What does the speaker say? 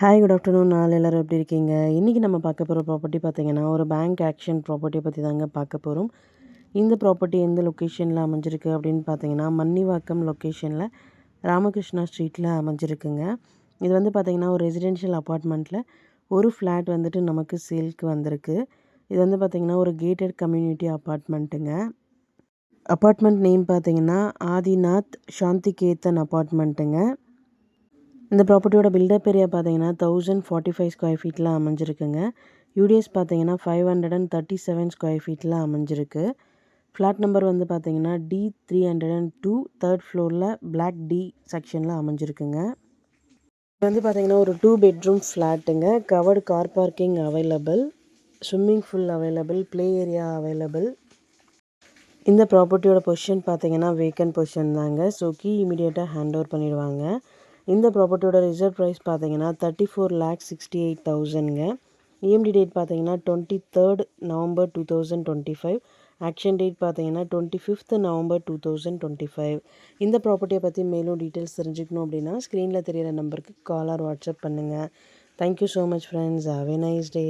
Hi good afternoon எல்லோரும் எப்படி இருக்கீங்க? இன்றைக்கி நம்ம பார்க்க போகிற ப்ராப்பர்ட்டி பார்த்திங்கன்னா ஒரு பேங்க் ஆக்ஷன் ப்ராப்பர்ட்டியை பற்றி தாங்க பார்க்க போகிறோம். இந்த ப்ராப்பர்ட்டி எந்த லொக்கேஷனில் அமைஞ்சிருக்கு அப்படின்னு பார்த்தீங்கன்னா மன்னிவாக்கம் லொக்கேஷனில் ராமகிருஷ்ணா ஸ்ட்ரீட்டில் அமைஞ்சிருக்குங்க. இது வந்து பார்த்திங்கன்னா ஒரு ரெசிடென்ஷியல் அப்பார்ட்மெண்ட்டில் ஒரு ஃப்ளாட் வந்துட்டு நமக்கு சேல்க்கு வந்திருக்கு. இது வந்து பார்த்திங்கன்னா ஒரு கேட்டட் கம்யூனிட்டி அப்பார்ட்மெண்ட்டுங்க. அப்பார்ட்மெண்ட் நேம் பார்த்திங்கன்னா ஆதிநாத் சாந்திகேதன் அப்பார்ட்மெண்ட்டுங்க. இந்த ப்ராப்பர்ட்டியோட பில்டப் ஏரியா பார்த்தீங்கன்னா 1045 ஸ்கொயர் ஃபீட்டில் அமைஞ்சிருக்குங்க. யூடிஎஸ் பார்த்தீங்கன்னா 537 ஸ்கொயர் ஃபீட்டில் அமைஞ்சிருக்கு. ஃப்ளாட் நம்பர் வந்து பார்த்தீங்கன்னா D302 தேர்ட் ஃப்ளோரில் பிளாக் டி செக்ஷனில் அமைஞ்சிருக்குங்க. இது வந்து பார்த்தீங்கன்னா ஒரு 2 பெட்ரூம் ஃப்ளாட்டுங்க. Covered car parking available, swimming pool available, play area available. இந்த ப்ராப்பர்ட்டியோட பொசிஷன் பார்த்தீங்கன்னா வேக்கன்ட் பொசிஷன் தாங்க. ஸோ கீ இமீடியட்டாக ஹேண்ட் ஓவர் பண்ணிடுவாங்க. இந்த ப்ராப்பர்ட்டியோட ரிசர்வ் ப்ரைஸ் பார்த்தீங்கன்னா 34,68,000ங்க. இஎம்டி டேட் பார்த்தீங்கன்னா 23rd November 2025. ஆக்ஷன் டேட் பார்த்தீங்கன்னா 25th November 2025. இந்த ப்ராப்பர்ட்டியை பற்றி மேலும் டீட்டெயில்ஸ் தெரிஞ்சுக்கணும் அப்படின்னா ஸ்க்ரீனில் தெரியிற நம்பருக்கு கால் ஆர் வாட்ஸ்அப் பண்ணுங்கள். Thank you so much friends. Have a nice day.